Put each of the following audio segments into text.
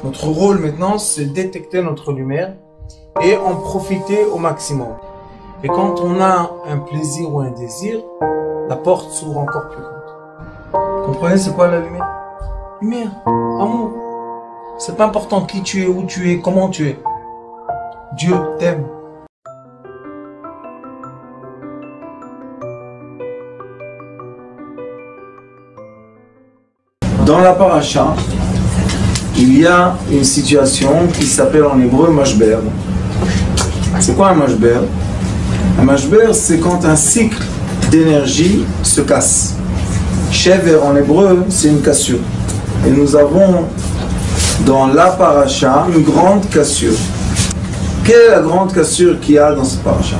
Notre rôle maintenant, c'est détecter notre lumière et en profiter au maximum. Et quand on a un plaisir ou un désir, la porte s'ouvre encore plus grande. Vous comprenez c'est quoi la lumière? Lumière, amour. C'est pas important qui tu es, où tu es, comment tu es. Dieu t'aime. Dans la paracha, il y a une situation qui s'appelle en hébreu mashber. C'est quoi un mashber? Un mashber, c'est quand un cycle d'énergie se casse. Shever en hébreu, c'est une cassure. Et nous avons dans la paracha une grande cassure. Quelle est la grande cassure qu'il y a dans cette paracha?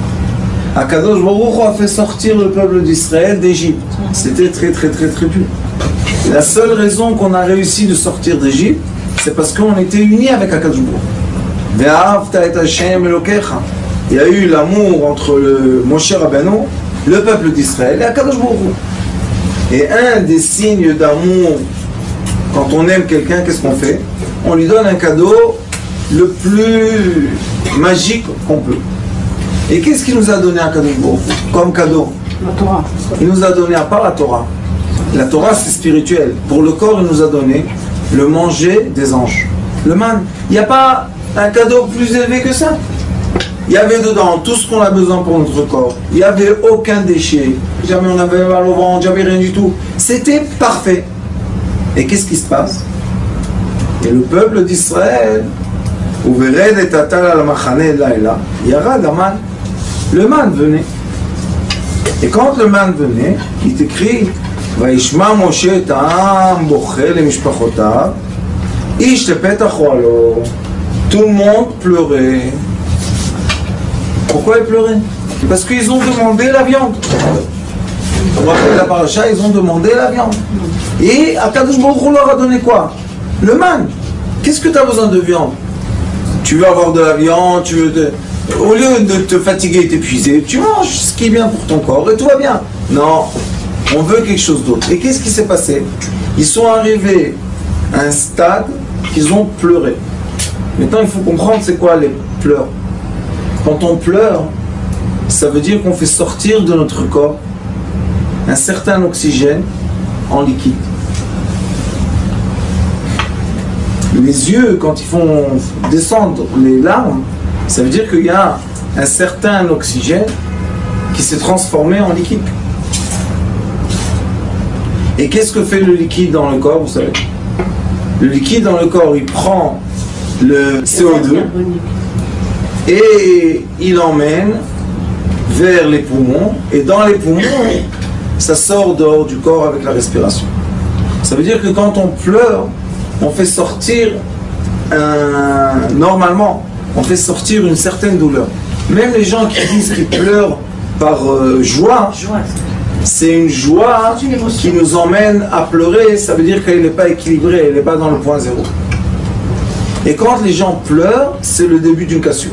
Akadosh Baruch Hu a fait sortir le peuple d'Israël d'Égypte. C'était très dur. La seule raison qu'on a réussi de sortir d'Égypte, c'est parce qu'on était unis avec Akadosh Baruch Hu. Il y a eu l'amour entre le Moshe Rabbeinu, le peuple d'Israël et Akadosh Baruch Hu. Et un des signes d'amour, quand on aime quelqu'un, qu'est-ce qu'on fait? On lui donne un cadeau le plus magique qu'on peut. Et qu'est-ce qu'il nous a donné à Akadosh Baruch Hu comme cadeau? La Torah. Il nous a donné à part la Torah. La Torah c'est spirituel. Pour le corps, il nous a donné le manger des anges. Le man. Il n'y a pas un cadeau plus élevé que ça. Il y avait dedans tout ce qu'on a besoin pour notre corps. Il n'y avait aucun déchet. Jamais on avait mal au ventre, jamais rien du tout. C'était parfait. Et qu'est-ce qui se passe? Et le peuple d'Israël, le man venait. Et quand le man venait, il est écrit וישמע משה את העם בוכה למשפחותיו איש לפתח אוהלו. Tout le monde pleurait. Pourquoi ils pleuraient? Parce qu'ils ont demandé la viande. On rappelle la paracha, ils ont demandé la viande. Et Akadosh Baruch Hu leur a donné quoi? Le man. Qu'est-ce que tu as besoin de viande? Tu veux avoir de la viande, au lieu de te fatiguer et t'épuiser, tu manges ce qui est bien pour ton corps et tout va bien. Non. On veut quelque chose d'autre. Et qu'est-ce qui s'est passé? Ils sont arrivés à un stade qu'ils ont pleuré. Maintenant, il faut comprendre c'est quoi les pleurs. Quand on pleure, ça veut dire qu'on fait sortir de notre corps un certain oxygène en liquide. Les yeux, quand ils font descendre les larmes, ça veut dire qu'il y a un certain oxygène qui s'est transformé en liquide. Et qu'est-ce que fait le liquide dans le corps, vous savez? Le liquide dans le corps, il prend le CO2 et il l'emmène vers les poumons. Et dans les poumons, ça sort dehors du corps avec la respiration. Ça veut dire que quand on pleure, on fait sortir normalement, on fait sortir une certaine douleur. Même les gens qui disent qu'ils pleurent par joie, c'est une joie qui nous emmène à pleurer, ça veut dire qu'elle n'est pas équilibrée, elle n'est pas dans le point zéro. Et quand les gens pleurent, c'est le début d'une cassure.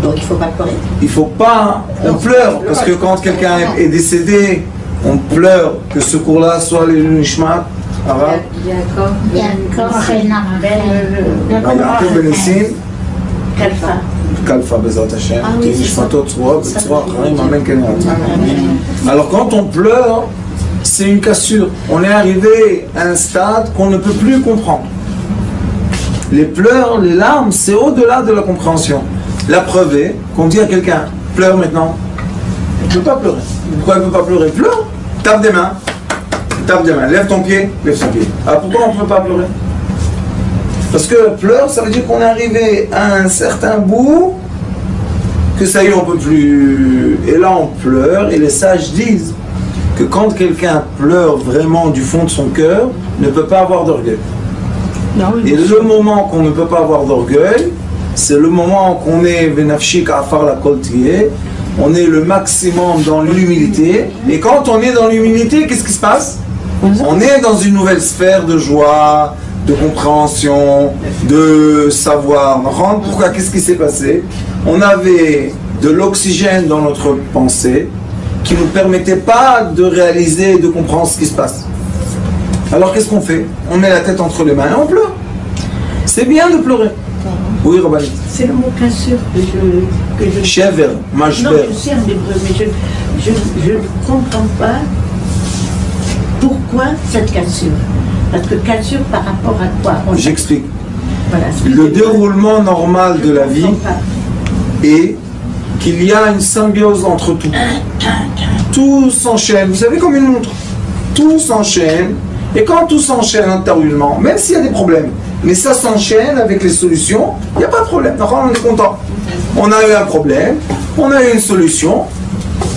Donc il ne faut pas pleurer. Il ne faut pas, on pleure, parce que quand quelqu'un est décédé, on pleure que ce cours-là soit les Nishmat, Arabe. Yaakov Benessim. Kalfa Bezrat Hashem, alors quand on pleure, c'est une cassure. On est arrivé à un stade qu'on ne peut plus comprendre. Les pleurs, les larmes, c'est au-delà de la compréhension. La preuve est qu'on dit à quelqu'un, pleure maintenant. Il ne peut pas pleurer. Pourquoi il ne peut pas pleurer? Pleure. Tape des mains. Tape des mains. Lève ton pied. Lève son pied. Alors pourquoi on ne peut pas pleurer? Parce que pleure, ça veut dire qu'on est arrivé à un certain bout, que ça y est, on ne peut plus. Et là, on pleure, et les sages disent que quand quelqu'un pleure vraiment du fond de son cœur, ne peut pas avoir d'orgueil. Et le moment qu'on ne peut pas avoir d'orgueil, c'est le moment qu'on est Venafshik Afar la Koltier, on est le maximum dans l'humilité, et quand on est dans l'humilité, qu'est-ce qui se passe? On est dans une nouvelle sphère de joie, de compréhension, de savoir. Pourquoi? Qu'est-ce qui s'est passé? On avait de l'oxygène dans notre pensée qui ne nous permettait pas de réaliser et de comprendre ce qui se passe. Alors qu'est-ce qu'on fait? On met la tête entre les mains et on pleure. C'est bien de pleurer. Oui, Rabbanit. C'est le mot cassure que je... Shever, Non, mashber. je sais en hébreu, mais je ne comprends pas pourquoi cette cassure. Parce que cassure par rapport à quoi? J'explique. Voilà, Le déroulement normal de la vie est qu'il y a une symbiose entre tout. Tout s'enchaîne. Vous savez, comme une montre. Tout s'enchaîne. Et quand tout s'enchaîne intérieurement, même s'il y a des problèmes, mais ça s'enchaîne avec les solutions, il n'y a pas de problème. D'accord, on est content. On a eu un problème, on a eu une solution,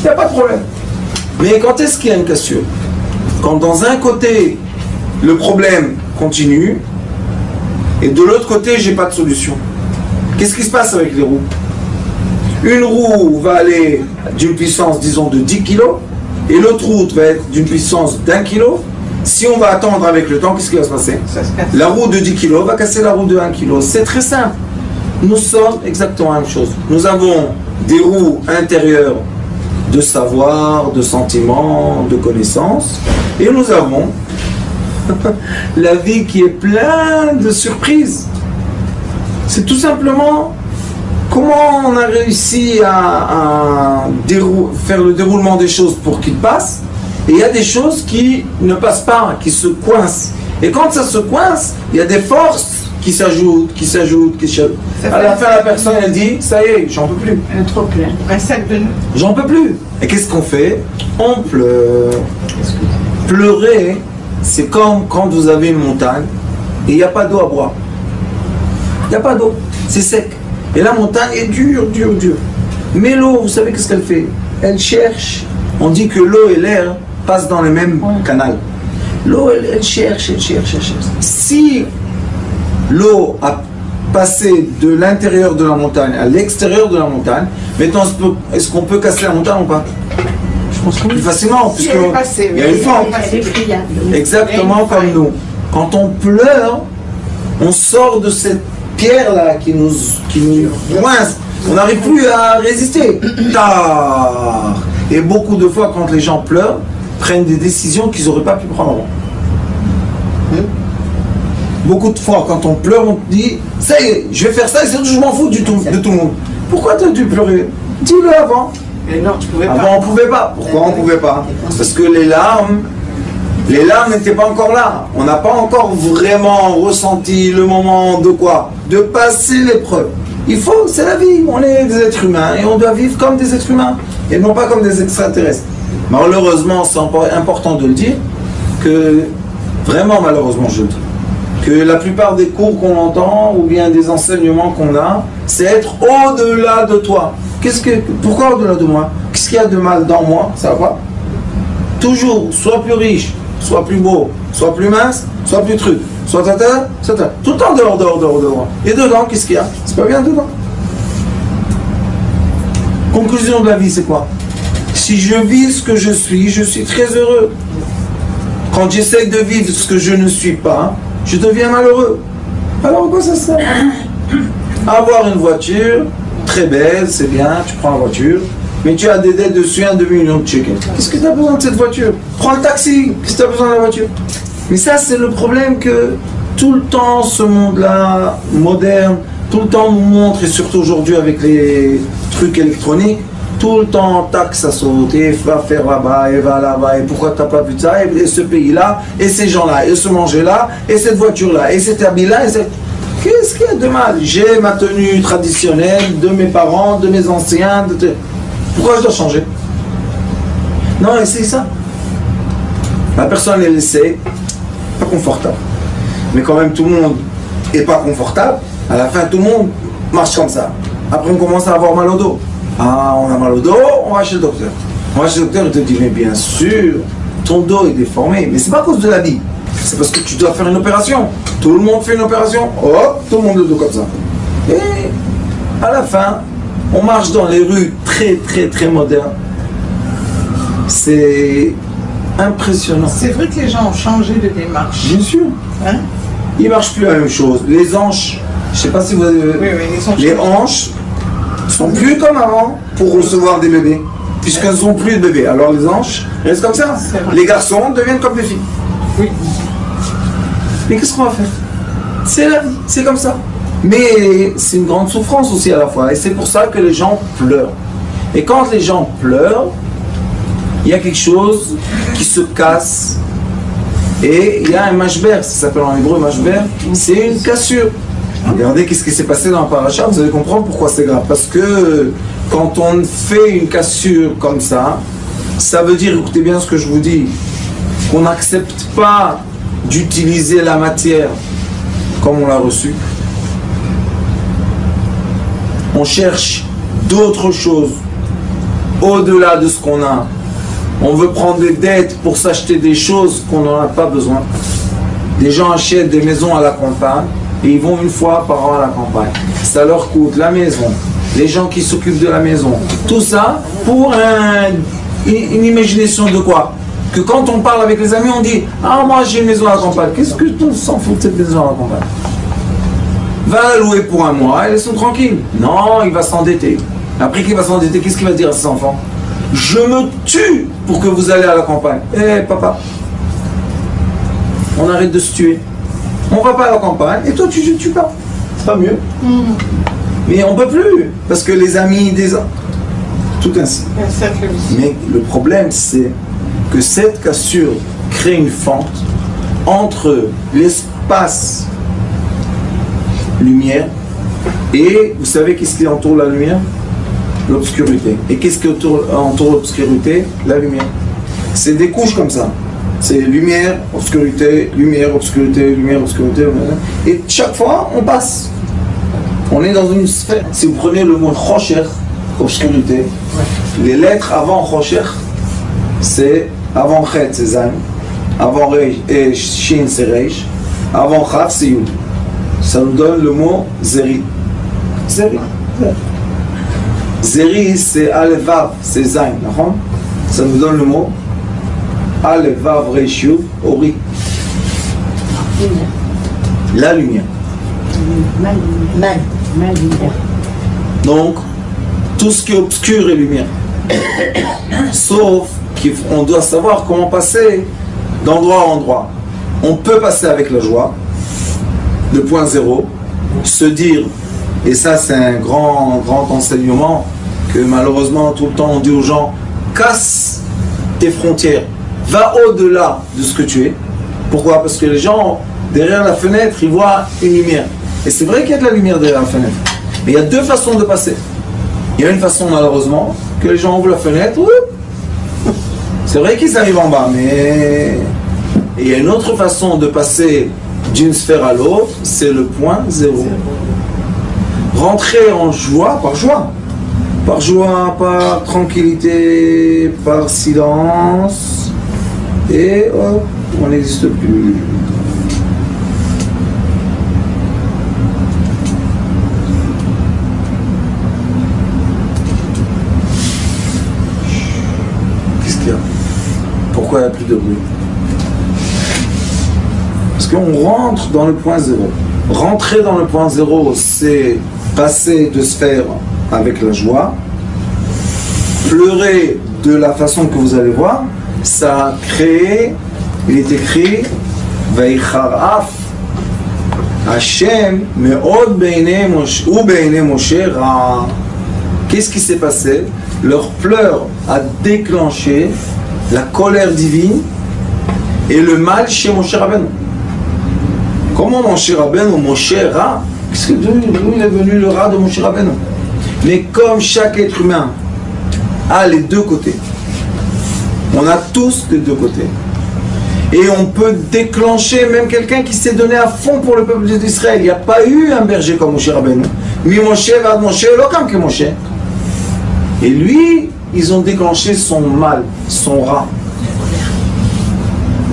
il n'y a pas de problème. Mais quand est-ce qu'il y a une cassure? Quand dans un côté, le problème continue, et de l'autre côté, j'ai pas de solution. Qu'est-ce qui se passe avec les roues? Une roue va aller d'une puissance, disons, de 10 kg, et l'autre roue va être d'une puissance d'1 kg. Si on va attendre avec le temps, qu'est-ce qui va se passer? La roue de 10 kg va casser la roue de 1 kg. C'est très simple. Nous sommes exactement la même chose. Nous avons des roues intérieures de savoir, de sentiments, de connaissances, et nous avons la vie qui est pleine de surprises. C'est tout simplement comment on a réussi à faire le déroulement des choses pour qu'il passe. Et il y a des choses qui ne passent pas, qui se coincent. Et quand ça se coince, il y a des forces qui s'ajoutent. À la fin, la personne, elle dit, ça y est, j'en peux plus. Un trop plein. Un sac de... J'en peux plus. Et qu'est-ce qu'on fait? On pleure. Pleurer, c'est comme quand vous avez une montagne et il n'y a pas d'eau à boire. Il n'y a pas d'eau. C'est sec. Et la montagne est dure. Mais l'eau, vous savez qu'est-ce qu'elle fait? Elle cherche. On dit que l'eau et l'air passent dans le même canal. L'eau, elle cherche. Si l'eau a passé de l'intérieur de la montagne à l'extérieur de la montagne, maintenant, est-ce qu'on peut casser la montagne ou pas? Je pense que plus facilement, puisqu'il y a une fente. Exactement comme nous. Quand on pleure, on sort de cette pierre-là qui nous coince. On n'arrive plus à résister. Et beaucoup de fois, quand les gens pleurent, prennent des décisions qu'ils n'auraient pas pu prendre avant. Beaucoup de fois, quand on pleure, on dit « Ça y est, je vais faire ça et c'est tout, je m'en fous de tout le monde. » Pourquoi tu as dû pleurer? Dis-le avant. Mais non, tu pouvais pas. Avant, on ne pouvait pas. Pourquoi on ne pouvait pas? Parce que les larmes n'étaient pas encore là. On n'a pas encore vraiment ressenti le moment de quoi? De passer l'épreuve. Il faut, c'est la vie. On est des êtres humains et on doit vivre comme des êtres humains et non pas comme des extraterrestres. Malheureusement, c'est important de le dire, que vraiment malheureusement je le dis, que la plupart des cours qu'on entend ou bien des enseignements qu'on a, c'est être au-delà de toi. Pourquoi au-delà de moi? Qu'est-ce qu'il y a de mal dans moi? Ça va pas? Toujours, sois plus riche, sois plus beau, sois plus mince, sois plus truc, sois tata. Tout le temps dehors. Et dedans, qu'est-ce qu'il y a? C'est pas bien dedans. Conclusion de la vie, c'est quoi? Si je vis ce que je suis très heureux. Quand j'essaie de vivre ce que je ne suis pas, je deviens malheureux. Alors à quoi ça sert? Avoir une voiture, très belle, c'est bien, tu prends la voiture, mais tu as des dettes dessus, 1 demi-million de chicken. Qu'est-ce que tu as besoin de cette voiture? Prends le taxi, qu'est-ce que tu as besoin de la voiture? Mais ça, c'est le problème que tout le temps, ce monde-là, moderne, tout le temps nous montre, et surtout aujourd'hui avec les trucs électroniques, tout le temps, tac, ça saute, et va faire là-bas, et va là-bas, et pourquoi tu n'as pas vu de ça, et ce pays-là, et ces gens-là, et ce manger-là, et cette voiture-là, et cet habit-là, et cette... Qu'est-ce qu'il y a de mal? J'ai ma tenue traditionnelle de mes parents, de mes anciens, pourquoi je dois changer? Non, essaye ça. La personne, elle essaie, pas confortable. Mais quand même, tout le monde n'est pas confortable. À la fin, tout le monde marche comme ça. Après, on commence à avoir mal au dos. Ah, on a mal au dos, on va chez le docteur. On va chez le docteur, il te dit, mais bien sûr, ton dos est déformé. Mais c'est pas à cause de la vie. C'est parce que tu dois faire une opération. Tout le monde fait une opération. Hop, tout le monde le dos comme ça. Et à la fin, on marche dans les rues très modernes. C'est impressionnant. C'est vrai que les gens ont changé de démarche. Bien sûr. Hein? Ils ne marchent plus la même chose. Les hanches, je ne sais pas si vous avez vu, les hanches sont plus comme avant pour recevoir des bébés, puisqu'elles ne sont plus de bébés. Alors les hanches restent comme ça. Les garçons deviennent comme des filles. Oui. Mais qu'est-ce qu'on va faire? C'est la vie, c'est comme ça. Mais c'est une grande souffrance aussi à la fois. Et c'est pour ça que les gens pleurent. Et quand les gens pleurent, il y a quelque chose qui se casse. Et il y a un mashber, ça s'appelle en hébreu mashber, c'est une cassure. Regardez qu'est-ce qui s'est passé dans la paracha, vous allez comprendre pourquoi c'est grave. Parce que quand on fait une cassure comme ça, ça veut dire, écoutez bien ce que je vous dis, qu'on n'accepte pas d'utiliser la matière comme on l'a reçue. On cherche d'autres choses au-delà de ce qu'on a. On veut prendre des dettes pour s'acheter des choses qu'on n'en a pas besoin. Des gens achètent des maisons à la campagne et ils vont une fois par an à la campagne. Ça leur coûte la maison, les gens qui s'occupent de la maison, tout ça pour une imagination de quoi? Que quand on parle avec les amis, on dit « Ah, moi j'ai une maison à la campagne. » Qu'est-ce que tu s'en fous de cette maison à la campagne? Va la louer pour un mois et laisse-nous tranquille. Non, il va s'endetter. Après qu'il va s'endetter, qu'est-ce qu'il va dire à ses enfants? Je me tue pour que vous allez à la campagne. Eh papa, on arrête de se tuer. On va pas à la campagne et toi tu ne tues pas. C'est pas mieux. Mais on peut plus parce que les amis des tout ainsi. Mais le problème c'est que cette cassure crée une fente entre l'espace lumière et vous savez qu'est-ce qui entoure la lumière? L'obscurité. Et qu'est-ce qui entoure l'obscurité? La lumière. C'est des couches comme ça. C'est lumière, obscurité, lumière, obscurité, lumière, obscurité. Et chaque fois, on passe. On est dans une sphère. Si vous prenez le mot Chosher, obscurité, les lettres avant Chosher, c'est avant Chet, c'est Zayn. Avant Reish et Shin, c'est Reish. Avant Chav, c'est Yud. Ça nous donne le mot Zeri. Zeri. Zeri, c'est Aleph Vav, c'est Zayn. Ça nous donne le mot Aleph Vav Reish Yud Ori. La lumière. Ma lumière. Donc, tout ce qui est obscur est lumière. Sauf qu'on doit savoir comment passer d'endroit à endroit. On peut passer avec la joie, le point zéro, se dire, et ça c'est un grand enseignement que malheureusement tout le temps on dit aux gens, casse tes frontières, va au-delà de ce que tu es. Pourquoi? Parce que les gens, derrière la fenêtre, ils voient une lumière. Et c'est vrai qu'il y a de la lumière derrière la fenêtre. Mais il y a deux façons de passer. Il y a une façon malheureusement, que les gens ouvrent la fenêtre, c'est vrai qu'ils arrivent en bas, mais et il y a une autre façon de passer d'une sphère à l'autre, c'est le point zéro. Rentrer en joie, par tranquillité, par silence, et hop, on n'existe plus. Qu'est-ce qu'il y a? Pourquoi il n'y a plus de bruit? Parce qu'on rentre dans le point zéro. Rentrer dans le point zéro, c'est passer de sphère avec la joie. Pleurer de la façon que vous allez voir, ça a créé, il est écrit, Vaïcharaf, Hashem, Me'od Be'ene Moshe, ou Be'ene Moshe Ra. Qu'est-ce qui s'est passé? Leur pleur a déclenché la colère divine et le mal chez Moshe Rabbeinu. Comment Moshe Rabbeinu, Moshe Ra? Qu'est-ce que d'où il est venu le Ra de Moshe Rabbeinu? Mais comme chaque être humain a les deux côtés, on a tous les deux côtés. Et on peut déclencher même quelqu'un qui s'est donné à fond pour le peuple d'Israël. Il n'y a pas eu un berger comme Moshe Rabbeinu. Mais Moshe va Moshe, l'aucun que Moshe. Et lui, ils ont déclenché son mal, son Ra.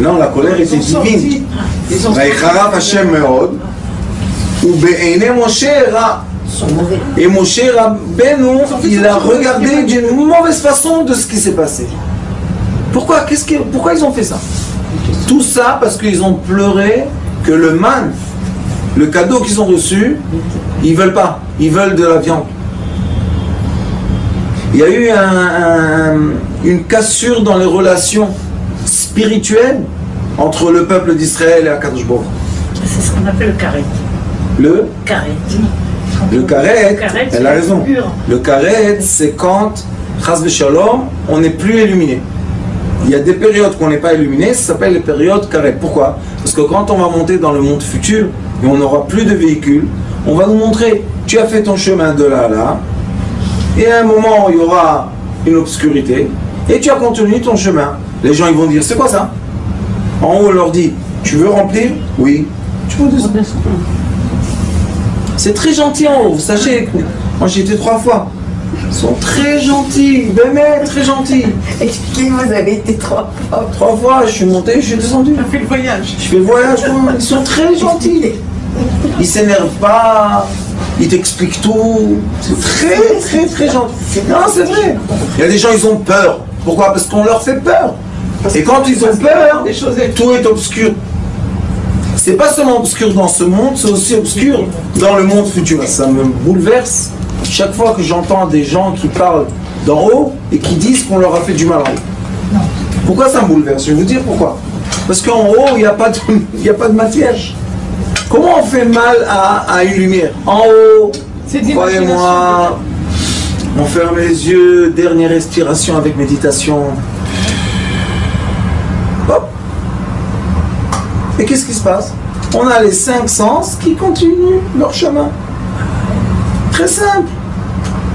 Non, la colère était divine. Et Moshe Rabbeinu, il a regardé d'une mauvaise façon de ce qui s'est passé. Pourquoi ils ont fait ça? Tout ça parce qu'ils ont pleuré que le man, le cadeau qu'ils ont reçu, ils veulent pas. Ils veulent de la viande. Il y a eu une cassure dans les relations spirituelles entre le peuple d'Israël et Akadosh Baruch Hu. ce qu'on appelle le carré. Le Carré. carré, c'est elle a raison. pur. Le carré, c'est quand, chas v'shalom, on n'est plus illuminé. Il y a des périodes qu'on n'est pas illuminé, ça s'appelle les périodes carré. Pourquoi? Parce que quand on va monter dans le monde futur, et on n'aura plus de véhicules, on va nous montrer, tu as fait ton chemin de là à là, et à un moment, il y aura une obscurité, et tu as continué ton chemin. Les gens, ils vont dire, c'est quoi ça? En haut, on leur dit, tu veux remplir? Oui. Tu peux descendre. C'est très gentil en haut, vous sachez. Moi, j'y étais 3 fois. Ils sont très gentils, mais très gentils. Expliquez-moi, vous avez été 3 fois. 3 fois, je suis monté, je suis descendu. On a fait le voyage. Je fais le voyage, moi. Ils sont très gentils. Ils s'énervent pas, ils t'expliquent tout. C'est très gentil. Non, c'est vrai. Il y a des gens, ils ont peur. Pourquoi? Parce qu'on leur fait peur. Et quand ils ont peur, Les choses tout est obscur. C'est pas seulement obscur dans ce monde, c'est aussi obscur dans le monde futur. Ça me bouleverse chaque fois que j'entends des gens qui parlent d'en haut et qui disent qu'on leur a fait du mal en haut. Pourquoi ça me bouleverse? Je vais vous dire pourquoi. Parce qu'en haut, il n'y a pas de matière. Comment on fait mal à une lumière? En haut, croyez-moi, on ferme les yeux, dernière respiration avec méditation. Hop. Et qu'est-ce qui se passe? On a les 5 sens qui continuent leur chemin. Très simple.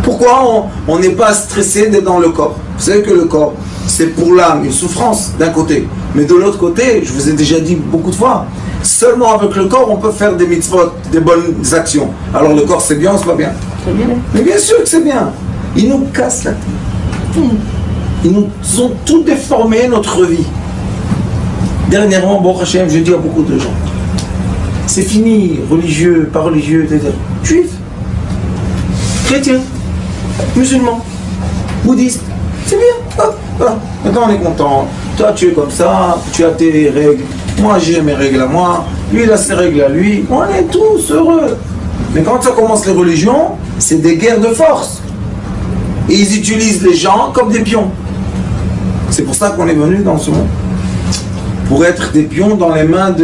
Pourquoi on n'est pas stressé d'être dans le corps? Vous savez que le corps, c'est pour l'âme une souffrance d'un côté. Mais de l'autre côté, je vous ai déjà dit beaucoup de fois, seulement avec le corps, on peut faire des mitzvot, des bonnes actions. Alors le corps, c'est bien ou c'est pas bien? C'est bien. Mais bien sûr que c'est bien. Ils nous cassent la tête. Ils nous ont tout déformé notre vie. Dernièrement, bon Hachem, je dis à beaucoup de gens, c'est fini, religieux, pas religieux, etc. Juif, chrétien, musulman, bouddhiste, c'est bien. Hop, voilà. Maintenant on est content. Toi tu es comme ça, tu as tes règles, moi j'ai mes règles à moi, lui il a ses règles à lui, on est tous heureux. Mais quand ça commence les religions, c'est des guerres de force. Et ils utilisent les gens comme des pions. C'est pour ça qu'on est venu dans ce monde. Pour être des pions dans les mains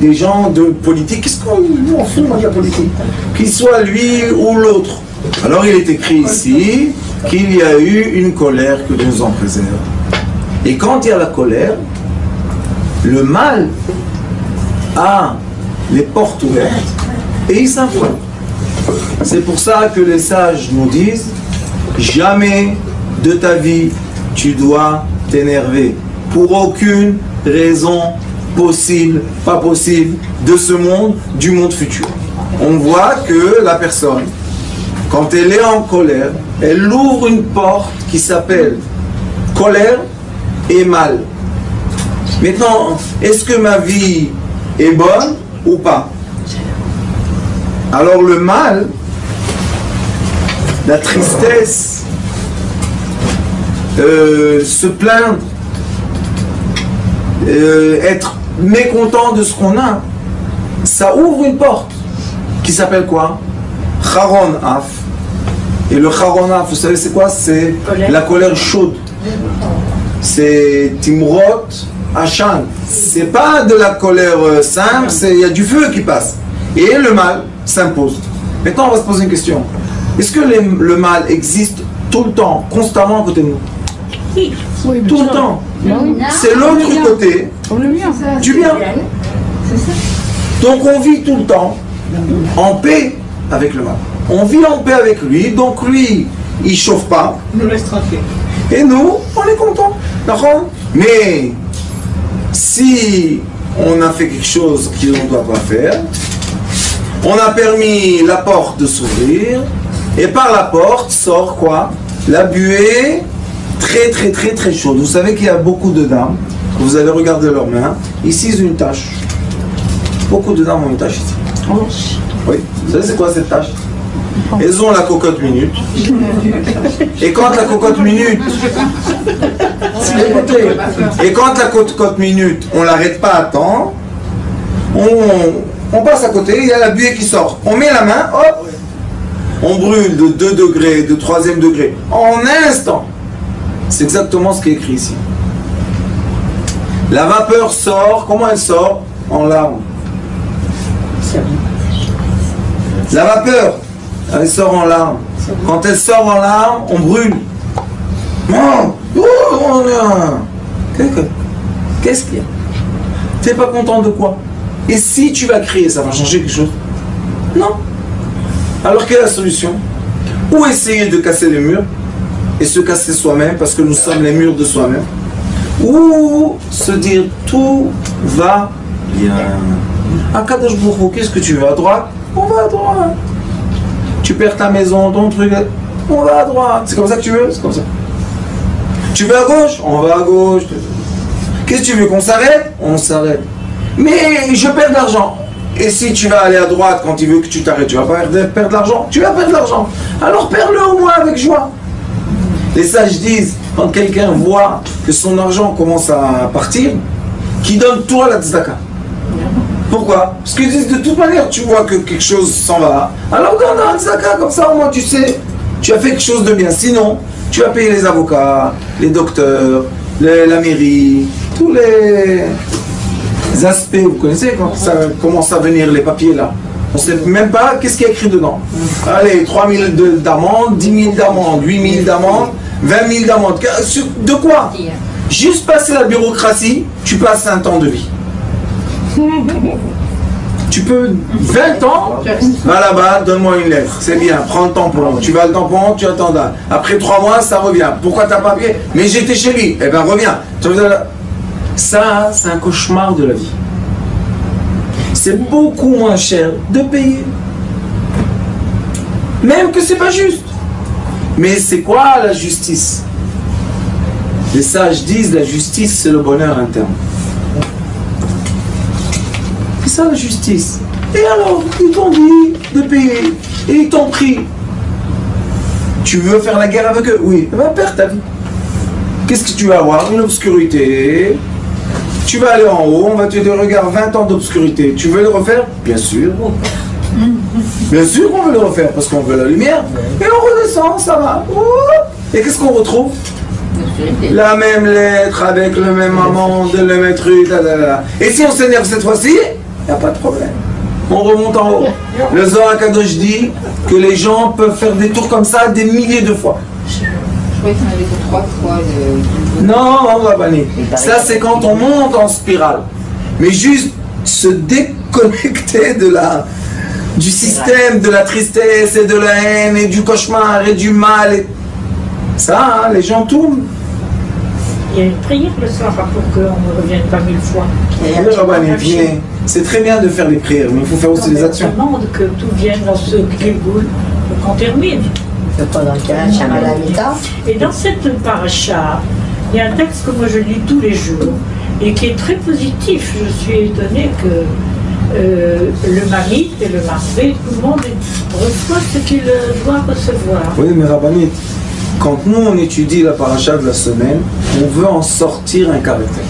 des gens de politique. Qu'est-ce qu'on fout moi de la politique? Qu'il soit lui ou l'autre. Alors il est écrit ici qu'il y a eu une colère que Dieu nous en préserve. Et quand il y a la colère, le mal a les portes ouvertes et il s'inflame. C'est pour ça que les sages nous disent, jamais de ta vie tu dois t'énerver. Pour aucune raison possible, pas possible, de ce monde, du monde futur. On voit que la personne, quand elle est en colère, elle ouvre une porte qui s'appelle colère et mal. Maintenant, est-ce que ma vie est bonne ou pas? Alors le mal, la tristesse, se plaindre, être mécontent de ce qu'on a, ça ouvre une porte qui s'appelle quoi? Charon Af. Et le Charon Af, vous savez c'est quoi? C'est la colère chaude. C'est Timrot Hachan. C'est pas de la colère simple, il y a du feu qui passe. Et le mal s'impose. Maintenant on va se poser une question. Est-ce que le mal existe tout le temps, constamment à côté de nous? Tout le temps. C'est l'autre côté du bien. Donc on vit tout le temps en paix avec le mal. On vit en paix avec lui, donc lui, il chauffe pas. Nous laisse tranquille. Et nous, on est content. D'accord? Mais si on a fait quelque chose qu'on ne doit pas faire, on a permis la porte de s'ouvrir, et par la porte sort quoi? La buée très chaude. Vous savez qu'il y a beaucoup de dames, vous allez regarder leurs mains, ici ils ont une tache. Beaucoup de dames ont une tache ici. Oui, vous savez c'est quoi cette tache? Elles ont la cocotte minute. Et quand la cocotte minute, et quand la cocotte minute, on l'arrête pas à temps, on passe à côté, il y a la buée qui sort. On met la main, hop, on brûle de 2 degrés, de 3e degré, en un instant. C'est exactement ce qui est écrit ici. La vapeur sort, comment elle sort? En larmes. La vapeur, elle sort en larmes. Quand elle sort en larmes, on brûle. Qu'est-ce qu'il y a? Tu n'es pas content de quoi? Et si tu vas crier, ça va changer quelque chose? Non. Alors quelle est la solution? Ou essayer de casser les murs et se casser soi-même parce que nous sommes les murs de soi-même, ou se dire tout va bien. Akadosh Baruch Hu, qu'est-ce que tu veux? À droite? On va à droite. Tu perds ta maison, ton truc, on va à droite. C'est comme ça que tu veux? C'est comme ça. Tu veux à gauche? On va à gauche. Qu'est-ce que tu veux? Qu'on s'arrête? On s'arrête. Mais je perds de l'argent. Et si tu vas aller à droite quand il veut que tu t'arrêtes, tu vas pas perdre de l'argent? Tu vas perdre de l'argent. Alors perds-le au moins avec joie. Les sages disent, quand quelqu'un voit que son argent commence à partir, qu'il donne tout à la tzedaka. Pourquoi? Parce qu'ils disent de toute manière, tu vois que quelque chose s'en va. Alors donne à la tzedaka, comme ça au moins tu sais, tu as fait quelque chose de bien. Sinon, tu vas payer les avocats, les docteurs, la mairie, tous les aspects. Vous connaissez quand ça commence à venir les papiers là? On ne sait même pas qu'est-ce qu'il y a écrit dedans. Allez, 3 000 d'amende, 10 000 d'amende, 8 000 d'amende, 20 000 d'amende. De quoi? Juste passer la bureaucratie, tu passes un temps de vie. Tu peux, 20 ans, va là-bas, donne-moi une lettre. C'est bien, prends le tampon. Tu vas le tampon, tu attends. Après 3 mois, ça revient. Pourquoi t'as pas papier? Mais j'étais chez lui. Eh bien, reviens. Ça, c'est un cauchemar de la vie. C'est beaucoup moins cher de payer. Même que c'est pas juste. Mais c'est quoi la justice? Les sages disent la justice c'est le bonheur interne. C'est ça la justice. Et alors, ils t'ont dit de payer. Et ils t'ont pris. Tu veux faire la guerre avec eux? Oui. Va perdre ta vie. Qu'est-ce que tu vas avoir? Une obscurité. Tu vas aller en haut, on va te dire, regarde, 20 ans d'obscurité. Tu veux le refaire? Bien sûr. Bien sûr qu'on veut le refaire, parce qu'on veut la lumière. Et on redescend, ça va. Et qu'est-ce qu'on retrouve? La même lettre, avec le même amende, le même truc, Et si on s'énerve cette fois-ci, il n'y a pas de problème. On remonte en haut. Le Zohar Kadosh dit que les gens peuvent faire des tours comme ça des milliers de fois. Je croyais qu'on avait que 3 fois de... Non, on va banner. Ça, c'est quand on monte en spirale. Mais juste se déconnecter du système, de la tristesse et de la haine et du cauchemar et du mal. Ça, hein, les gens tournent. Il y a une prière le soir pour qu'on ne revienne pas 1000 fois. C'est très bien de faire des prières, mais il faut faire aussi des actions. On demande que tout vienne dans ce Gilgoul pour qu'on termine. Et dans cette paracha, il y a un texte que moi je lis tous les jours et qui est très positif. Je suis étonnée que le mari et le marvé, tout le monde reçoit ce qu'il doit recevoir. Oui, mais Rabbanit, quand nous on étudie la paracha de la semaine, on veut en sortir un caractère.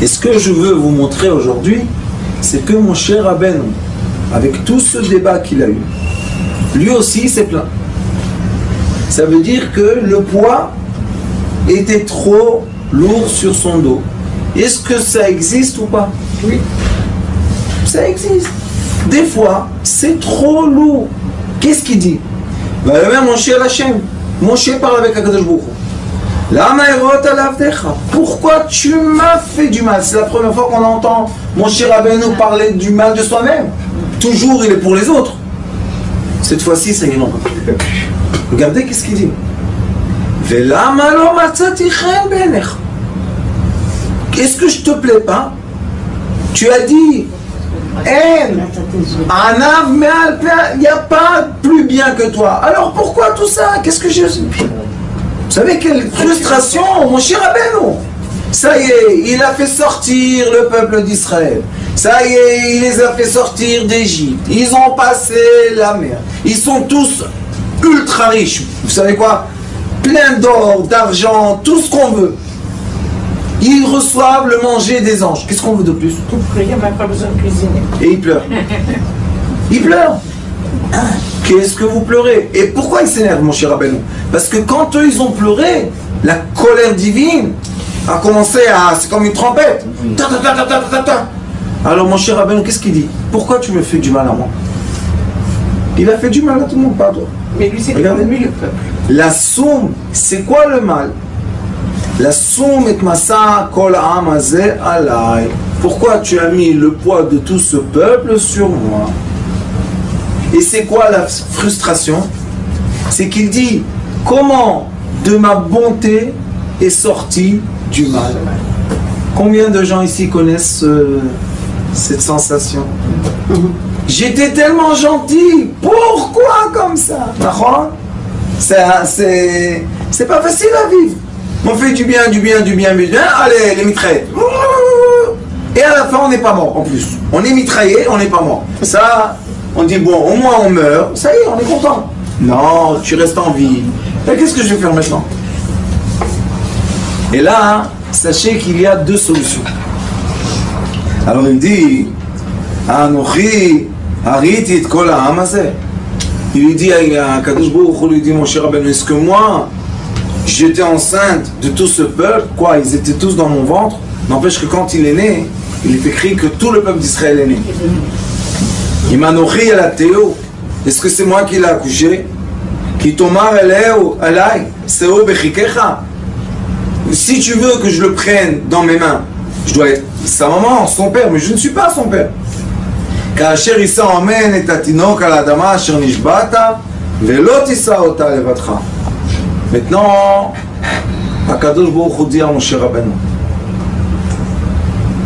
Et ce que je veux vous montrer aujourd'hui, c'est que mon cher Rabbeinu, avec tout ce débat qu'il a eu, lui aussi s'est plaint. Ça veut dire que le poids était trop lourd sur son dos. Est-ce que ça existe ou pas? Oui. Ça existe. Des fois, c'est trop lourd. Qu'est-ce qu'il dit? Bah, le même Moshe Hachem. Moshe parle avec Akadosh Baruch Hu. Pourquoi tu m'as fait du mal? C'est la première fois qu'on entend Moshe Rabbeinu parler du mal de soi-même. Toujours il est pour les autres. Cette fois-ci, ça y est, non. Regardez qu'est-ce qu'il dit. Est-ce que je te plais pas? Tu as dit, il n'y a pas plus bien que toi. Alors pourquoi tout ça? Qu'est-ce que je... Vous savez quelle frustration, mon cher Rabbeinu. Ça y est, il a fait sortir le peuple d'Israël. Ça y est, il les a fait sortir d'Égypte. Ils ont passé la mer. Ils sont tous ultra riches. Vous savez quoi? Plein d'or, d'argent, tout ce qu'on veut. Ils reçoivent le manger des anges. Qu'est-ce qu'on veut de plus? Tout près, il n'y a même pas besoin de cuisiner. Et ils pleurent. Ils pleurent. Qu'est-ce que vous pleurez? Et pourquoi ils s'énervent, mon cher Rabbeinu? Parce que quand eux, ils ont pleuré, la colère divine a commencé à... C'est comme une trompette. Ta, ta, ta, ta, ta, ta, ta. Alors mon cher Rabbeinu, qu'est-ce qu'il dit? Pourquoi tu me fais du mal à moi? Il a fait du mal à tout le monde, pas à toi. Mais lui, c'est lui le peuple. La soum, c'est quoi le mal? La soum et massa kol ha'am hazeh alay. Pourquoi tu as mis le poids de tout ce peuple sur moi? Et c'est quoi la frustration? C'est qu'il dit, comment de ma bonté est sorti du mal? Combien de gens ici connaissent cette sensation? J'étais tellement gentil, pourquoi comme ça? C'est pas facile à vivre. On fait du bien, allez, les mitraillettes. Et à la fin, on n'est pas mort en plus. On est mitraillé, on n'est pas mort. Ça, on dit, bon, au moins on meurt, ça y est, on est content. Non, tu restes en vie. Et qu'est-ce que je vais faire maintenant? Et là, sachez qu'il y a deux solutions. Alors il dit, Anochi, hariti et kol ha'am hazeh. Il lui dit à Kadosh Baruch Hu, lui dit, mon cher Rabbeinu, est-ce que moi, j'étais enceinte de tout ce peuple? Quoi, ils étaient tous dans mon ventre? N'empêche que quand il est né, il est écrit que tout le peuple d'Israël est né. Imanochi la Théo, est-ce que c'est moi qui l'ai accouché? Ki tomar eleu alay, seo bechikecha. Si tu veux que je le prenne dans mes mains, je dois être sa maman, son père, mais je ne suis pas son père. Kaasher issa omen et atinok al adama asher nishbata velo tisa ota levadcha. Maintenant, Akadosh Baruch Hu dit à mon cher Rabbeinu,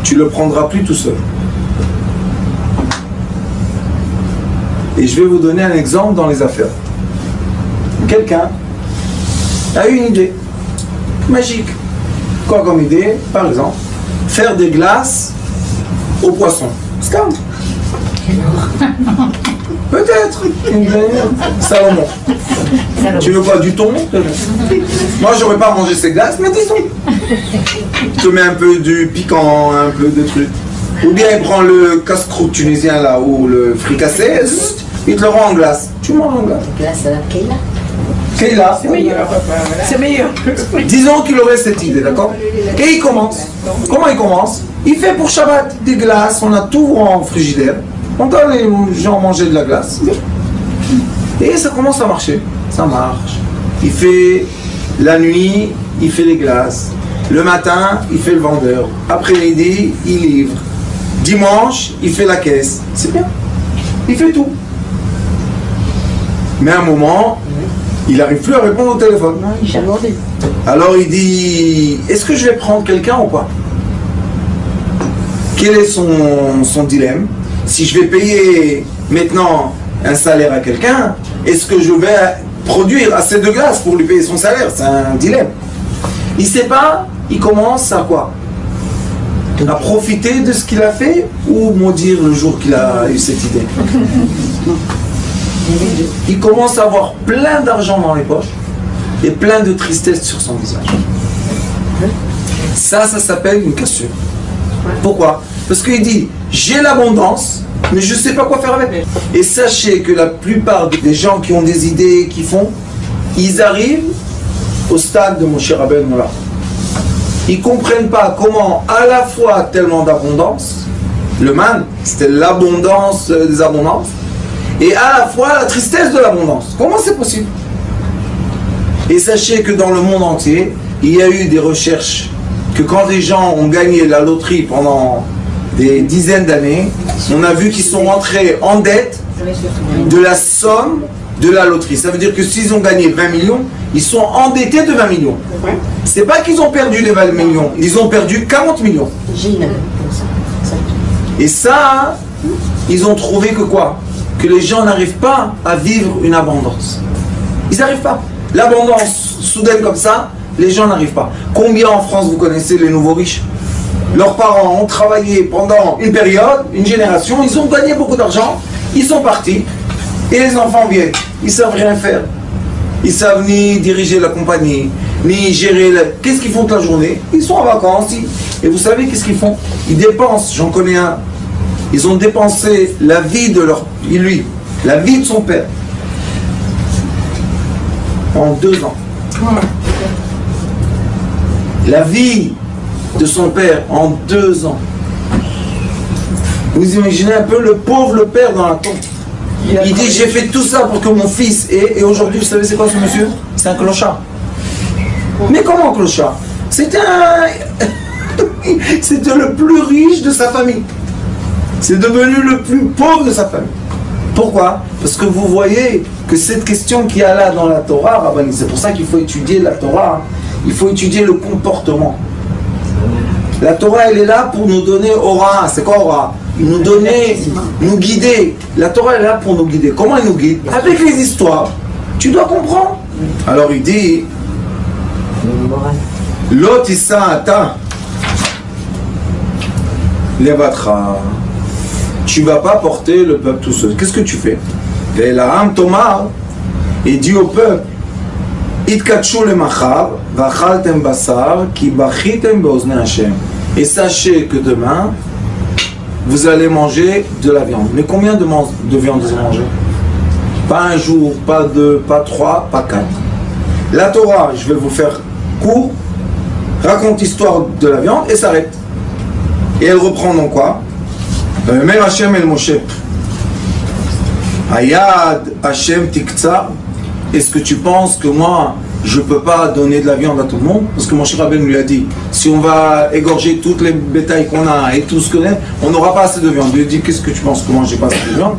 tu le prendras plus tout seul. Et je vais vous donner un exemple dans les affaires. Quelqu'un a eu une idée magique. Quoi comme idée? Par exemple, faire des glaces aux poissons. C'est comme peut-être Salomon. Tu veux quoi, du thon? Moi j'aurais pas mangé ces glaces, mais disons. Tu te mets un peu du piquant, un peu de trucs. Ou bien il prend le casse-croûte tunisien là, ou le fricassé, il te le rend en glace. Tu manges en glace. Glace à la Keila. Keila. C'est meilleur. C'est meilleur. Disons qu'il aurait cette idée, d'accord? Et il commence. Comment il commence? Il fait pour Shabbat des glaces, on a tout en frigidaire. On donne les gens manger de la glace. Et ça commence à marcher. Ça marche. Il fait la nuit, il fait les glaces. Le matin, il fait le vendeur. Après-midi, il livre. Dimanche, il fait la caisse. C'est bien. Il fait tout. Mais à un moment, il n'arrive plus à répondre au téléphone. Alors il dit, est-ce que je vais prendre quelqu'un ou pas? Quel est son dilemme? Si je vais payer maintenant un salaire à quelqu'un, est-ce que je vais produire assez de glace pour lui payer son salaire? C'est un dilemme. Il ne sait pas, il commence à quoi? À profiter de ce qu'il a fait ou maudire le jour qu'il a eu cette idée? Il commence à avoir plein d'argent dans les poches et plein de tristesse sur son visage. Ça s'appelle une cassure. Pourquoi? Parce qu'il dit, j'ai l'abondance, mais je ne sais pas quoi faire avec. Et sachez que la plupart des gens qui ont des idées, qui font, ils arrivent au stade de mon cher Rabbeinu là. Ils ne comprennent pas comment à la fois tellement d'abondance, le man, c'était l'abondance des abondances, et à la fois la tristesse de l'abondance. Comment c'est possible? Et sachez que dans le monde entier, il y a eu des recherches que quand les gens ont gagné la loterie pendant des dizaines d'années, on a vu qu'ils sont rentrés en dette de la somme de la loterie. Ça veut dire que s'ils ont gagné 20 millions, ils sont endettés de 20 millions. C'est pas qu'ils ont perdu les 20 millions, ils ont perdu 40 millions. Et ça, ils ont trouvé que quoi? Que les gens n'arrivent pas à vivre une abondance. Ils n'arrivent pas. L'abondance soudaine comme ça, les gens n'arrivent pas. Combien en France vous connaissez les nouveaux riches? Leurs parents ont travaillé pendant une période, une génération, ils ont gagné beaucoup d'argent, ils sont partis, et les enfants viennent, ils ne savent rien faire. Ils ne savent ni diriger la compagnie, ni gérer la... Qu'est-ce qu'ils font toute la journée? Ils sont en vacances, et vous savez qu'est-ce qu'ils font? Ils dépensent, j'en connais un, ils ont dépensé la vie de leur... lui, la vie de son père, en 2 ans. La vie de son père en 2 ans. Vous imaginez un peu le pauvre père dans la tombe. Il dit j'ai fait tout ça pour que mon fils et aujourd'hui vous savez c'est quoi ce monsieur? C'est un clochard. Mais comment un clochard? C'était c'était le plus riche de sa famille. C'est devenu le plus pauvre de sa famille. Pourquoi? Parce que vous voyez que cette question qu'il y a là dans la Torah, Rabbani, c'est pour ça qu'il faut étudier la Torah, il faut étudier le comportement. La Torah elle est là pour nous donner aura. C'est quoi aura? Nous donner, nous guider. La Torah elle est là pour nous guider. Comment elle nous guide? Avec les histoires. Tu dois comprendre. Alors il dit Lot issa ata levatra. Tu vas pas porter le peuple tout seul. Qu'est-ce que tu fais? Ve'elaham tomar, et dit au peuple Itkatshu lemachar v'achaltem basar ki bachitem be'ozne Hashem. Et sachez que demain vous allez manger de la viande. Mais combien de viande vous mangez? Pas un jour, pas deux, pas trois, pas quatre. La Torah, je vais vous faire court, raconte l'histoire de la viande et s'arrête. Et elle reprend dans quoi? Mère Hashem el Moshe. Hayad Hashem Tiktsar. Est-ce que tu penses que moi, je ne peux pas donner de la viande à tout le monde? Parce que mon cher Rabbeinu lui a dit, si on va égorger toutes les bétails qu'on a et tout ce qu'on a, on n'aura pas assez de viande. Il lui a dit, qu'est-ce que tu penses que moi, j'ai pas assez de viande?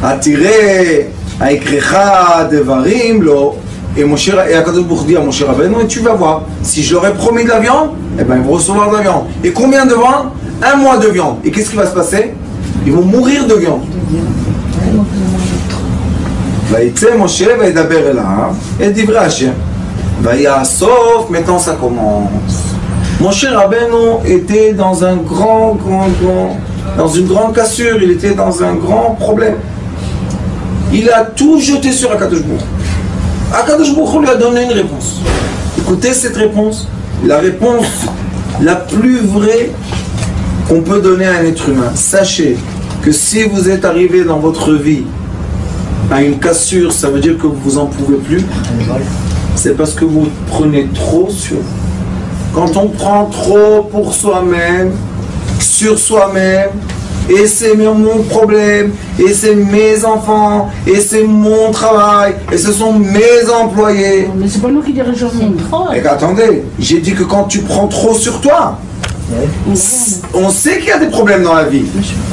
Attiré, Aikrecha, Devarim, lo. Et Akadosh Baruch Hu dit à mon cher Rabbeinu, et tu vas voir, si je leur ai promis de la viande, eh ben ils vont recevoir de la viande. Et combien de viande? 1 mois de viande. Et qu'est-ce qui va se passer? Ils vont mourir de viande. Vaïtse Moshe vaïdaber elav et divrei Hashem. Vaïassof, maintenant ça commence. Moshe Rabbeinu était dans une grande cassure, il était dans un grand problème. Il a tout jeté sur Akadosh Baruch Hu. Akadosh Baruch Hu lui a donné une réponse. Écoutez cette réponse, la réponse la plus vraie qu'on peut donner à un être humain. Sachez que si vous êtes arrivé dans votre vie à une cassure, ça veut dire que vous en pouvez plus. C'est parce que vous prenez trop sur vous. Quand on prend trop pour soi-même, sur soi-même, et c'est mon problème, et c'est mes enfants, et c'est mon travail, et ce sont mes employés. Mais c'est pas nous qui dirigeons. Et attendez, j'ai dit que quand tu prends trop sur toi, on sait qu'il y a des problèmes dans la vie.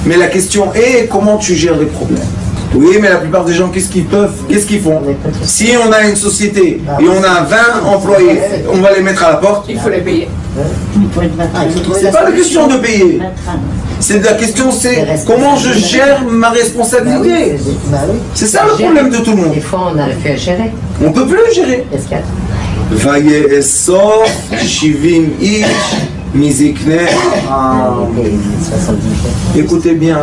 Mais la question est comment tu gères les problèmes. Oui, mais la plupart des gens, qu'est-ce qu'ils font? Si on a une société et on a 20 employés, on va les mettre à la porte. Il faut les payer. C'est pas la question de payer. C'est la question, c'est comment je gère ma responsabilité. C'est ça le problème de tout le monde. Des fois, on a fait à gérer. On peut plus gérer. Vaye esor shivim ish mizikne. Écoutez bien.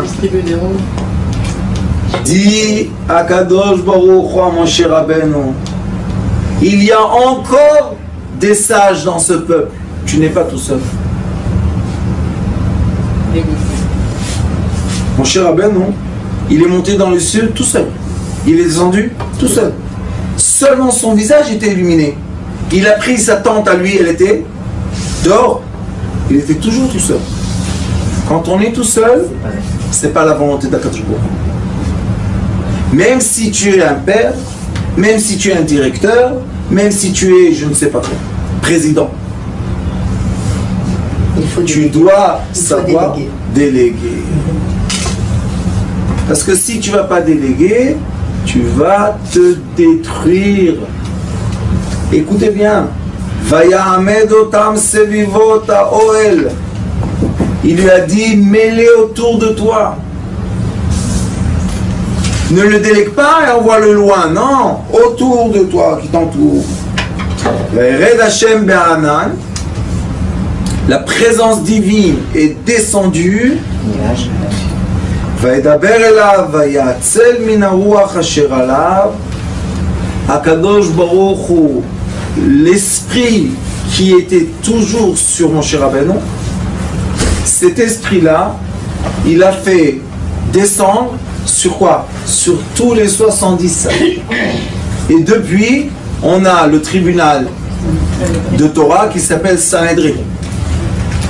Dit Akadosh Baruch Hu à Moshe Rabbeinu, il y a encore des sages dans ce peuple. Tu n'es pas tout seul. Moshe Rabbeinu, il est monté dans le ciel tout seul. Il est descendu tout seul. Seulement son visage était illuminé. Il a pris sa tente à lui, elle était dehors. Il était toujours tout seul. Quand on est tout seul, c'est pas la volonté d'Akadosh Baruch Hu. Même si tu es un père, même si tu es un directeur, même si tu es, je ne sais pas quoi, président, tu dois savoir déléguer. Parce que si tu ne vas pas déléguer, tu vas te détruire. Écoutez bien. Vayahamed otam sevivot ha'oel. Il lui a dit, mets-les autour de toi. Ne le délègue pas et envoie-le loin, non, autour de toi, qui t'entoure. La présence divine est descendue. Akadosh Baruch Hu, l'esprit qui était toujours sur Moshe Rabbeinu, cet esprit-là, il a fait descendre sur quoi? Sur tous les 70 sages. Et depuis, on a le tribunal de Torah qui s'appelle Sanhedrin.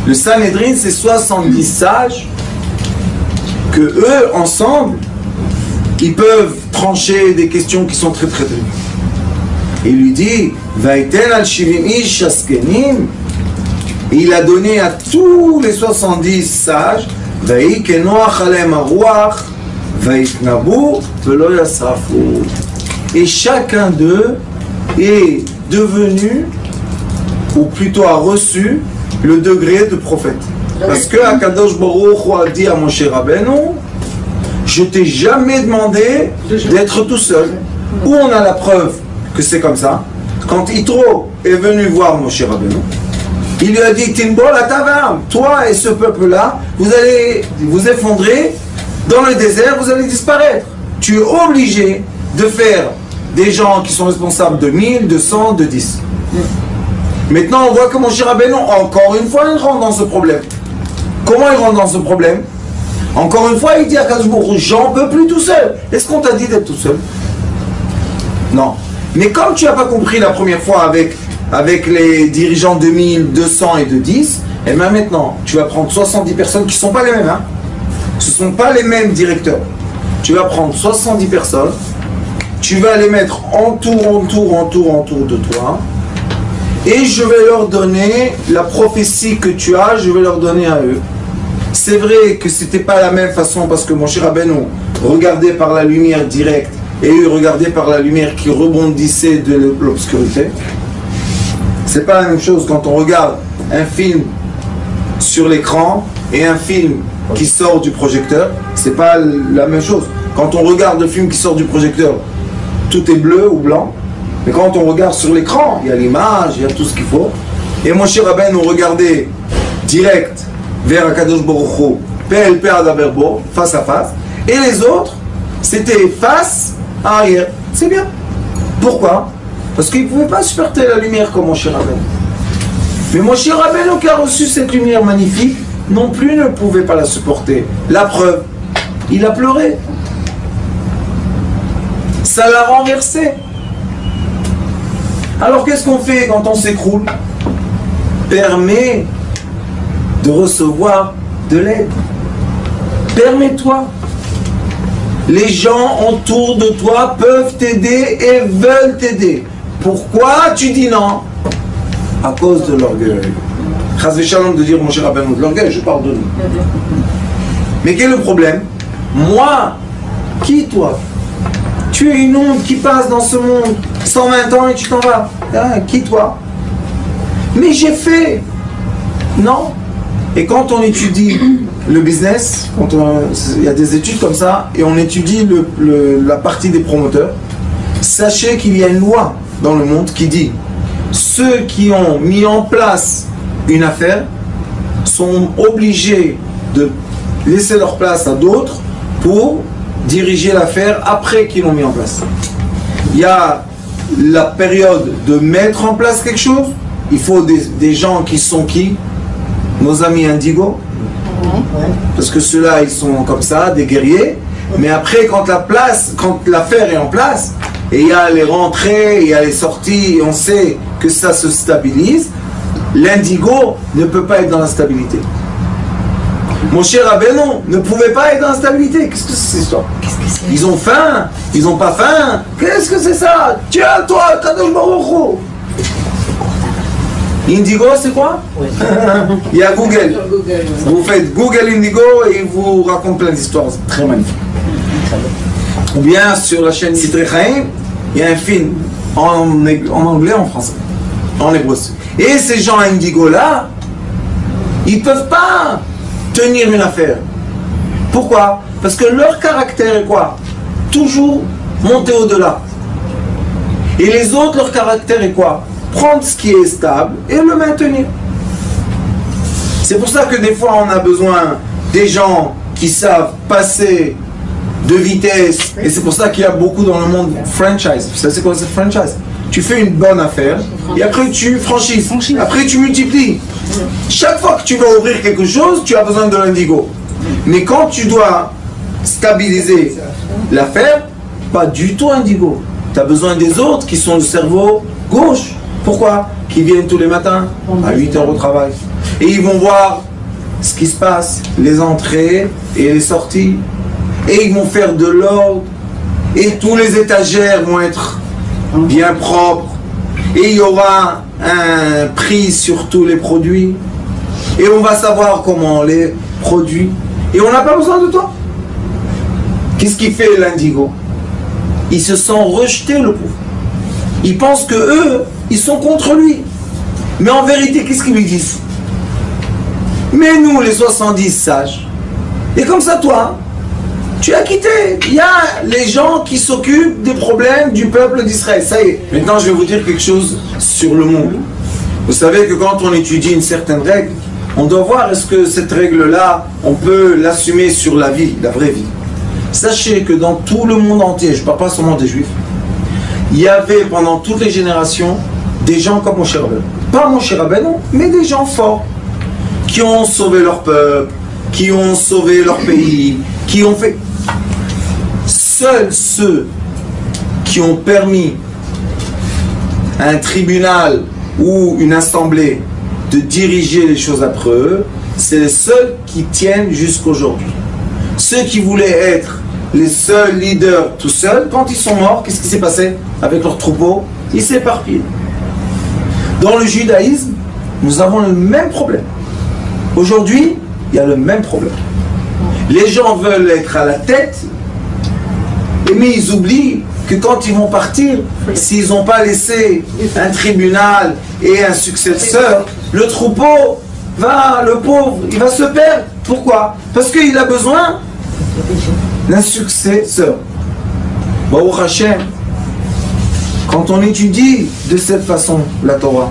Le Sanhedrin, c'est 70 sages que eux, ensemble, ils peuvent trancher des questions qui sont très très dures. Il lui dit, Vaïten al-Shivim ish askenim, il a donné à tous les 70 sages, Vaïkenoach alem aruach, Vaïtnabu, velo yasrafu. Et chacun d'eux est devenu, ou plutôt a reçu, le degré de prophète. Parce que Akadosh Baruch Hu a dit à Moshe Rabbeinu, je t'ai jamais demandé d'être tout seul. Où on a la preuve que c'est comme ça? Quand Yitro est venu voir Moshe Rabbeinu, il lui a dit, Tinbol atavam, toi et ce peuple-là, vous allez vous effondrer dans le désert, vous allez disparaître. Tu es obligé de faire des gens qui sont responsables de 1000, de 100, de 10. Maintenant, on voit que Moshe Rabbeinu, encore une fois, il rentre dans ce problème. Comment il rentre dans ce problème? Encore une fois, il dit à Kadosh Baruch Hu, j'en peux plus tout seul. Est-ce qu'on t'a dit d'être tout seul? Non. Mais comme tu n'as pas compris la première fois avec les dirigeants de 1000, 200 et de 10, et bien maintenant, tu vas prendre 70 personnes qui ne sont pas les mêmes. Hein. Ce ne sont pas les mêmes directeurs. Tu vas prendre 70 personnes, tu vas les mettre autour de toi, et je vais leur donner la prophétie que tu as, je vais leur donner à eux. C'est vrai que c'était pas la même façon parce que Moshe Rabbeinu regardait par la lumière directe et eux regardaient par la lumière qui rebondissait de l'obscurité. C'est pas la même chose quand on regarde un film sur l'écran et un film qui sort du projecteur. C'est pas la même chose. Quand on regarde le film qui sort du projecteur, tout est bleu ou blanc. Mais quand on regarde sur l'écran, il y a l'image, il y a tout ce qu'il faut. Et Moshe Rabbeinu regardait direct vers Akadosh Baruch Hu, PLP Adaberbo, face à face. Et les autres, c'était face à arrière. C'est bien. Pourquoi? Parce qu'ils ne pouvaient pas supporter la lumière comme Moshe Rabbeinu. Mais Moshe Rabbeinu qui a reçu cette lumière magnifique, non plus ne pouvait pas la supporter. La preuve, il a pleuré. Ça l'a renversé. Alors qu'est-ce qu'on fait quand on s'écroule? Permets de recevoir de l'aide. Permets-toi. Les gens autour de toi peuvent t'aider et veulent t'aider. Pourquoi tu dis non? À cause de l'orgueil. Chas v'shalom de dire Moshe Rabbeinu de l'orgueil, je parle de nous. Mais quel est le problème? Moi, qui toi? Tu es une onde qui passe dans ce monde 120 ans et tu t'en vas. Hein, qui toi? Mais j'ai fait. Non. Et quand on étudie le business, il y a des études comme ça, et on étudie la partie des promoteurs, sachez qu'il y a une loi dans le monde qui dit ceux qui ont mis en place une affaire sont obligés de laisser leur place à d'autres pour diriger l'affaire après qu'ils l'ont mis en place. Il y a la période de mettre en place quelque chose, il faut des gens qui sont qui? Nos amis indigos, parce que ceux-là ils sont comme ça, des guerriers, mais après quand l'affaire est en place, et il y a les rentrées, il y a les sorties, et on sait que ça se stabilise, l'indigo ne peut pas être dans la stabilité. Moshe Rabbeinu ne pouvait pas être dans la stabilité. Qu'est-ce que c'est cette histoire? Ils ont faim, ils n'ont pas faim. Qu'est-ce que c'est ça? Tiens, toi, Kadosh Baruch Hu. Indigo, c'est quoi? Il y a Google. Vous faites Google Indigo et il vous raconte plein d'histoires. C'est très magnifique. Ou bien sur la chaîne Sidrei Chaim, il y a un film en anglais, en français, en hébreu. Et ces gens Indigo-là, ils ne peuvent pas tenir une affaire. Pourquoi? Parce que leur caractère est quoi? Toujours monter au-delà. Et les autres, leur caractère est quoi? Prendre ce qui est stable et le maintenir. C'est pour ça que des fois on a besoin des gens qui savent passer de vitesse, et c'est pour ça qu'il y a beaucoup dans le monde franchise. Vous savez c'est quoi cette franchise? Tu fais une bonne affaire et après tu franchises, après tu multiplies. Chaque fois que tu vas ouvrir quelque chose, tu as besoin de l'indigo. Mais quand tu dois stabiliser l'affaire, pas du tout indigo. Tu as besoin des autres qui sont le cerveau gauche. Pourquoi? Qui viennent tous les matins à 8 heures au travail. Et ils vont voir ce qui se passe, les entrées et les sorties. Et ils vont faire de l'ordre. Et tous les étagères vont être bien propres. Et il y aura un prix sur tous les produits. Et on va savoir comment on les produit. Et on n'a pas besoin de toi. Qu'est-ce qu'il fait l'indigo? Il se sent rejeté, le pauvre. Il pense que eux, ils sont contre lui. Mais en vérité, qu'est-ce qu'ils lui disent? Mais nous, les 70 sages, et comme ça, toi, tu as quitté. Il y a les gens qui s'occupent des problèmes du peuple d'Israël. Ça y est. Maintenant, je vais vous dire quelque chose sur le monde. Vous savez que quand on étudie une certaine règle, on doit voir est-ce que cette règle-là, on peut l'assumer sur la vie, la vraie vie. Sachez que dans tout le monde entier, je ne parle pas seulement des Juifs, il y avait pendant toutes les générations des gens comme Moshe Rabbeinu. Pas Moshe Rabbeinu, mais des gens forts qui ont sauvé leur peuple, qui ont sauvé leur pays, qui ont fait... Seuls ceux qui ont permis à un tribunal ou une assemblée de diriger les choses après eux, c'est les seuls qui tiennent jusqu'aujourd'hui. Ceux qui voulaient être les seuls leaders tout seuls, quand ils sont morts, qu'est-ce qui s'est passé avec leurs troupeaux? Ils s'éparpillent. Dans le judaïsme, nous avons le même problème. Aujourd'hui, il y a le même problème. Les gens veulent être à la tête, mais ils oublient que quand ils vont partir, s'ils n'ont pas laissé un tribunal et un successeur, le troupeau va, le pauvre, il va se perdre. Pourquoi? Parce qu'il a besoin d'un successeur. Baruch Hashem, quand on étudie de cette façon la Torah,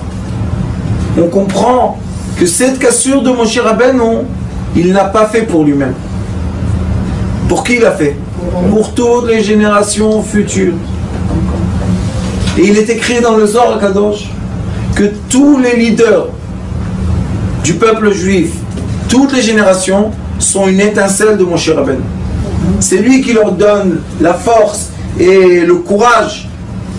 on comprend que cette cassure de Moshe Rabbeinu, il n'a pas fait pour lui-même. Pour qui il a fait? Pour toutes les générations futures. Et il est écrit dans le Zohar Kadosh que tous les leaders du peuple juif, toutes les générations, sont une étincelle de Moshe Rabbeinu. C'est lui qui leur donne la force et le courage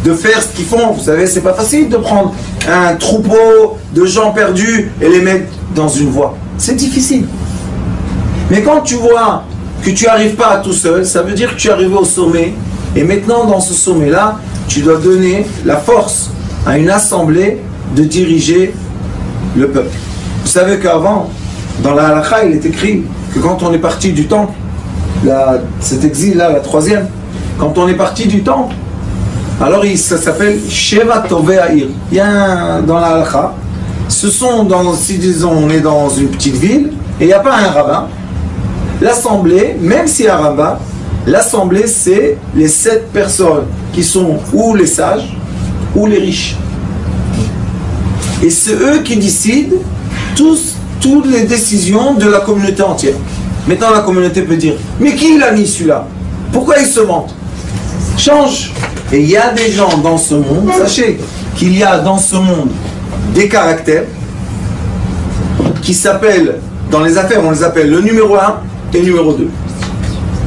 de faire ce qu'ils font. Vous savez, c'est pas facile de prendre un troupeau de gens perdus et les mettre dans une voie. C'est difficile. Mais quand tu vois que tu n'arrives pas à tout seul, ça veut dire que tu es arrivé au sommet. Et maintenant, dans ce sommet-là, tu dois donner la force à une assemblée de diriger le peuple. Vous savez qu'avant, dans la halakha, il est écrit que quand on est parti du temple, cet exil-là, la troisième, quand on est parti du temple, alors ça s'appelle Sheva Tovei Ha'ir. Il y a dans la halakha, ce sont dans, si disons, on est dans une petite ville, et il n'y a pas un rabbin. L'assemblée, même s'il y a un rabbin, l'assemblée c'est les 7 personnes qui sont ou les sages ou les riches. Et c'est eux qui décident toutes les décisions de la communauté entière. Maintenant la communauté peut dire, mais qui l'a mis celui-là? Pourquoi il se vante? Change. Et il y a des gens dans ce monde, sachez qu'il y a dans ce monde des caractères qui s'appellent, dans les affaires on les appelle le numéro 1 et le numéro 2.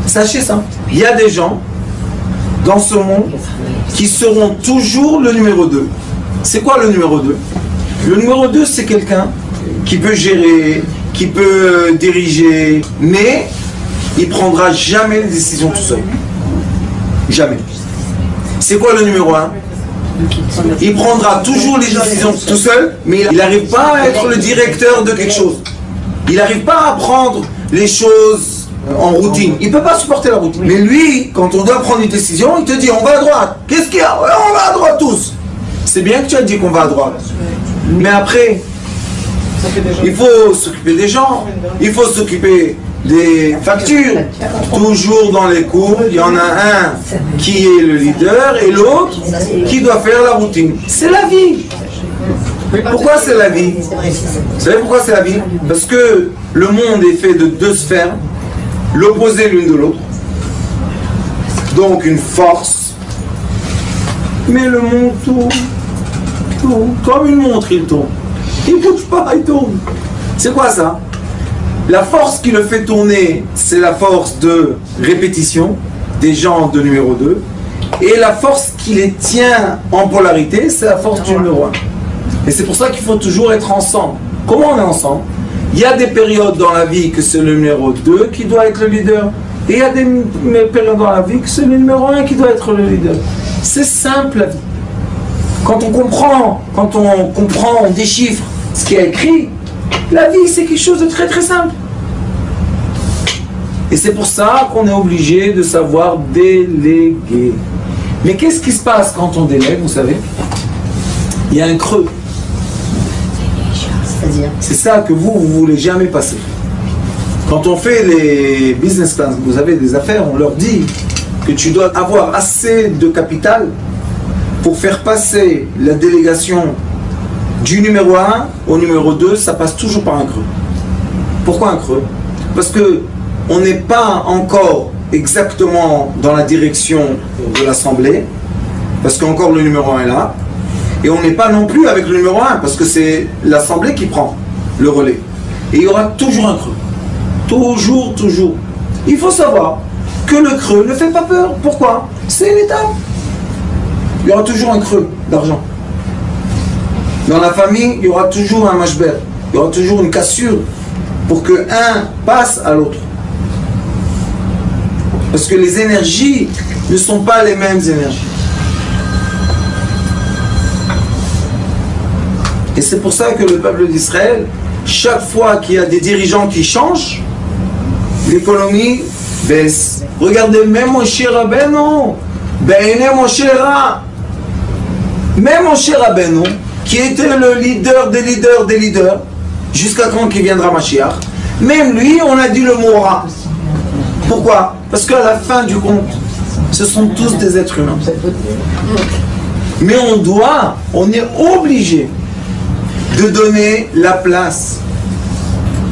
Sachez ça. Il y a des gens dans ce monde qui seront toujours le numéro 2. C'est quoi le numéro 2? Le numéro 2, c'est quelqu'un qui peut gérer, qui peut diriger, mais il ne prendra jamais les décisions tout seul. Jamais. C'est quoi le numéro 1? Il prendra toujours les décisions tout seul, mais il n'arrive pas à être le directeur de quelque chose. Il n'arrive pas à prendre les choses en routine. Il ne peut pas supporter la routine. Mais lui, quand on doit prendre une décision, il te dit on va à droite. Qu'est-ce qu'il y a? On va à droite tous. C'est bien que tu as dit qu'on va à droite. Mais après, il faut s'occuper des gens, il faut s'occuper des factures. Toujours dans les cours, il y en a un qui est le leader et l'autre qui doit faire la routine. C'est la vie. Pourquoi c'est la vie? Vous savez pourquoi c'est la vie? Parce que le monde est fait de 2 sphères, l'opposé l'une de l'autre. Donc une force. Mais le monde tourne. Comme une montre, il tourne. Il ne bouge pas, il tourne. C'est quoi ça? La force qui le fait tourner, c'est la force de répétition des gens de numéro 2. Et la force qui les tient en polarité, c'est la force du numéro 1. Et c'est pour ça qu'il faut toujours être ensemble. Comment on est ensemble? Il y a des périodes dans la vie que c'est le numéro 2 qui doit être le leader. Et il y a des périodes dans la vie que c'est le numéro 1 qui doit être le leader. C'est simple la vie. Quand on comprend, on déchiffre ce qui est écrit, la vie c'est quelque chose de très très simple. Et c'est pour ça qu'on est obligé de savoir déléguer. Mais qu'est-ce qui se passe quand on délègue, vous savez? Il y a un creux. C'est ça que vous voulez jamais passer. Quand on fait les business plans, vous avez des affaires, on leur dit que tu dois avoir assez de capital pour faire passer la délégation du numéro 1 au numéro 2, ça passe toujours par un creux. Pourquoi un creux? Parce que on n'est pas encore exactement dans la direction de l'Assemblée, parce qu'encore le numéro 1 est là, et on n'est pas non plus avec le numéro 1, parce que c'est l'Assemblée qui prend le relais. Et il y aura toujours un creux. Toujours, toujours. Il faut savoir que le creux ne fait pas peur. Pourquoi? C'est une étape. Il y aura toujours un creux d'argent. Dans la famille, il y aura toujours un mashber. Il y aura toujours une cassure pour que un passe à l'autre. Parce que les énergies ne sont pas les mêmes énergies. Et c'est pour ça que le peuple d'Israël, chaque fois qu'il y a des dirigeants qui changent, l'économie baisse. Regardez, même Moshe Rabbeinu, même Moshe Rabbeinu, qui était le leader des leaders, jusqu'à quand qu'il viendra Mashiach, même lui, on a dit le mot Ra. Pourquoi? Parce qu'à la fin du compte, ce sont tous des êtres humains. Mais on est obligé de donner la place.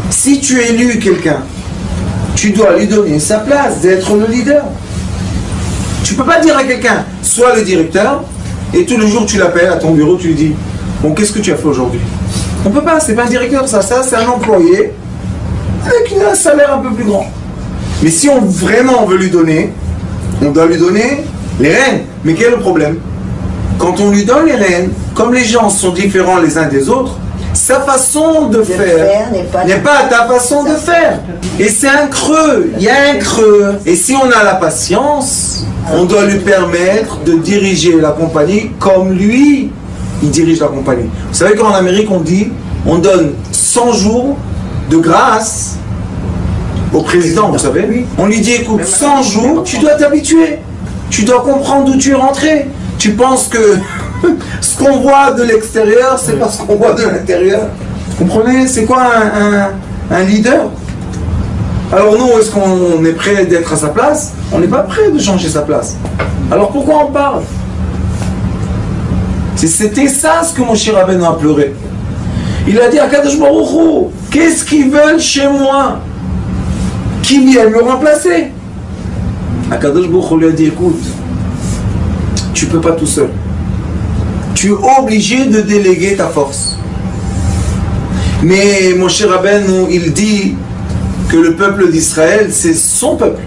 Si tu élis quelqu'un, tu dois lui donner sa place d'être le leader. Tu ne peux pas dire à quelqu'un, sois le directeur, et tous les jours tu l'appelles à ton bureau, tu lui dis, bon, qu'est-ce que tu as fait aujourd'hui? On ne peut pas, c'est pas un directeur, ça c'est un employé avec un salaire un peu plus grand. Mais si on vraiment veut lui donner, on doit lui donner les rênes. Mais quel est le problème? Quand on lui donne les rênes, comme les gens sont différents les uns des autres, sa façon de faire n'est pas ta façon de faire. Et c'est un creux, il y a un creux. Et si on a la patience, on doit lui permettre de diriger la compagnie comme lui, il dirige la compagnie. Vous savez qu'en Amérique, on dit, on donne 100 jours de grâce au président, vous savez. On lui dit, écoute, 100 jours, tu dois t'habituer. Tu dois comprendre d'où tu es rentré. Tu penses que ce qu'on voit de l'extérieur, c'est pas ce qu'on voit de l'intérieur. Vous comprenez? C'est quoi un leader? Alors nous, est-ce qu'on est prêt d'être à sa place? On n'est pas prêt de changer sa place. Alors pourquoi on parle? C'était ça ce que Moshe Rabbeinu a pleuré. Il a dit à Kadosh Baruch Hu, qu'est-ce qu'ils veulent chez moi? Qui viennent me remplacer? Kadosh Baruch Hu lui a dit, écoute, tu ne peux pas tout seul. Tu es obligé de déléguer ta force. Mais Moshe Rabbeinu, il dit que le peuple d'Israël, c'est son peuple.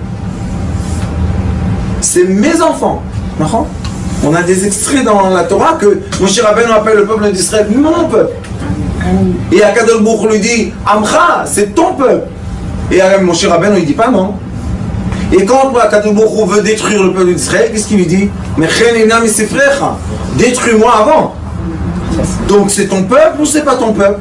C'est mes enfants. On a des extraits dans la Torah que Moshe Rabbeinu appelle le peuple d'Israël mon peuple. Et Akadosh Baruch Hu lui dit, Amcha, c'est ton peuple. Et Moshe Rabbeinu, il dit pas non. Et quand Akadosh Baruch Hu veut détruire le peuple d'Israël, qu'est-ce qu'il lui dit? Détruis-moi avant. Donc c'est ton peuple ou c'est pas ton peuple?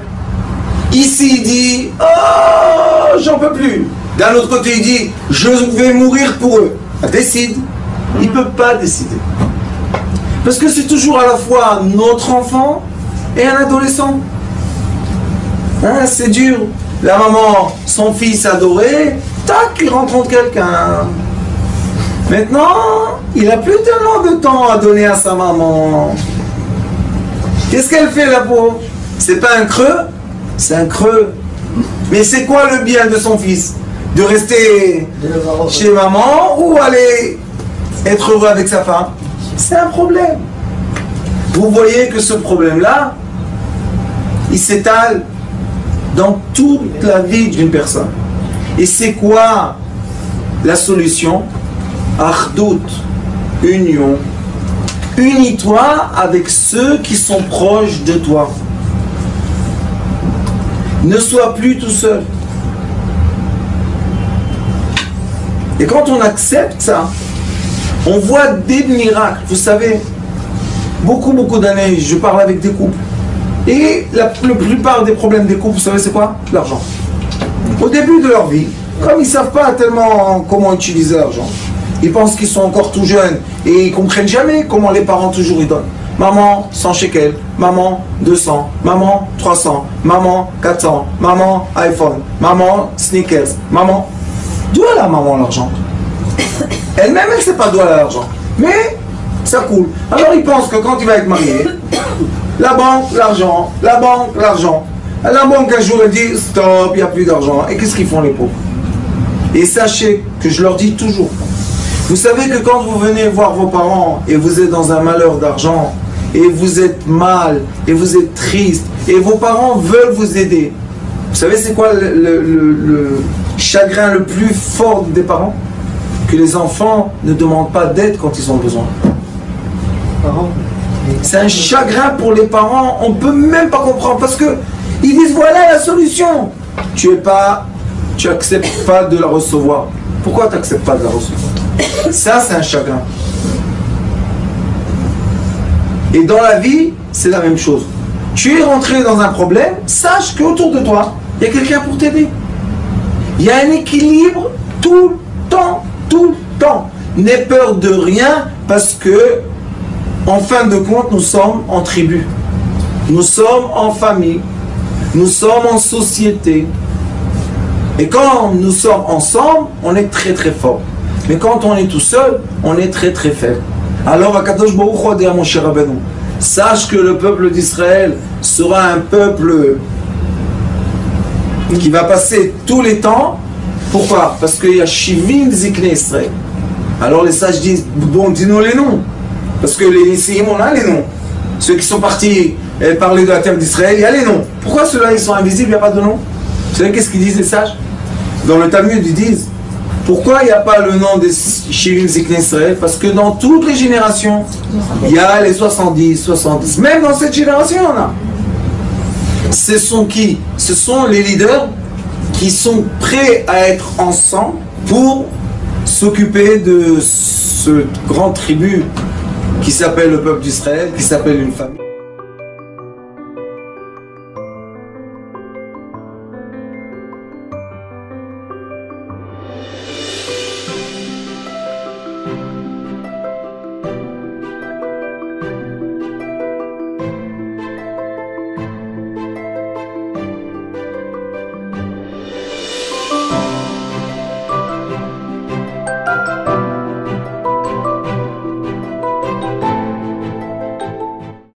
Ici il dit, oh, j'en peux plus. D'un autre côté il dit, je vais mourir pour eux. Décide. Il ne peut pas décider. Parce que c'est toujours à la fois notre enfant et un adolescent. Hein, c'est dur. La maman, son fils adoré, tac, il rencontre quelqu'un. Maintenant, il n'a plus tellement de temps à donner à sa maman. Qu'est-ce qu'elle fait la pauvre? C'est pas un creux? C'est un creux. Mais c'est quoi le bien de son fils? De rester chez maman ou aller être heureux avec sa femme? C'est un problème. Vous voyez que ce problème-là, il s'étale dans toute la vie d'une personne. Et c'est quoi la solution? Achdout, union. Unis-toi avec ceux qui sont proches de toi. ne sois plus tout seul. Et quand on accepte ça, on voit des miracles. Vous savez, beaucoup d'années, je parle avec des couples. Et la plupart des problèmes des couples, vous savez c'est quoi? L'argent. Au début de leur vie, comme ils ne savent pas tellement comment utiliser l'argent, ils pensent qu'ils sont encore tout jeunes et ils ne comprennent jamais comment les parents toujours ils donnent. Maman 100 shekels, maman 200, maman 300, maman 400, maman iPhone, maman sneakers, maman... D'où elle a maman l'argent? Elle-même elle ne sait pas d'où elle a l'argent. Mais ça coule. Alors ils pensent que quand il va être marié, la banque, l'argent, la banque, l'argent. La banque un jour elle dit stop, il n'y a plus d'argent. Et qu'est-ce qu'ils font les pauvres? Et sachez que je leur dis toujours, vous savez que quand vous venez voir vos parents et vous êtes dans un malheur d'argent, et vous êtes mal, et vous êtes triste, et vos parents veulent vous aider, vous savez c'est quoi le chagrin le plus fort des parents? Que les enfants ne demandent pas d'aide quand ils ont besoin. C'est un chagrin pour les parents, on ne peut même pas comprendre, parce que ils disent voilà la solution. Tu n'acceptes pas de la recevoir. Pourquoi tu n'acceptes pas de la recevoir? Ça c'est un chagrin. Et dans la vie, c'est la même chose. Tu es rentré dans un problème, sache qu'autour de toi, il y a quelqu'un pour t'aider. Il y a un équilibre tout le temps, tout le temps. N'aie peur de rien parce que, en fin de compte, nous sommes en tribu. Nous sommes en famille. Nous sommes en société. Et quand nous sommes ensemble, on est très très fort. Mais quand on est tout seul, on est très très faible. Alors, Akadosh Baruch Hu dit à Moshe Rabbeinu, sache que le peuple d'Israël sera un peuple qui va passer tous les temps. Pourquoi? Parce qu'il y a Shivim Ziknei Israël. Alors les sages disent, bon, dis-nous les noms. Parce que les Nissim, on a les noms. Ceux qui sont partis parler de la terre d'Israël, il y a les noms. Pourquoi ceux-là, ils sont invisibles, il n'y a pas de nom? Vous savez qu'est-ce qu'ils disent les sages? Dans le Talmud, ils disent, pourquoi il n'y a pas le nom des Shivim Ziknei Israël? Parce que dans toutes les générations, il y a les 70. Même dans cette génération, on a. Ce sont qui? Ce sont les leaders qui sont prêts à être ensemble pour s'occuper de ce grand tribu qui s'appelle le peuple d'Israël, qui s'appelle une famille.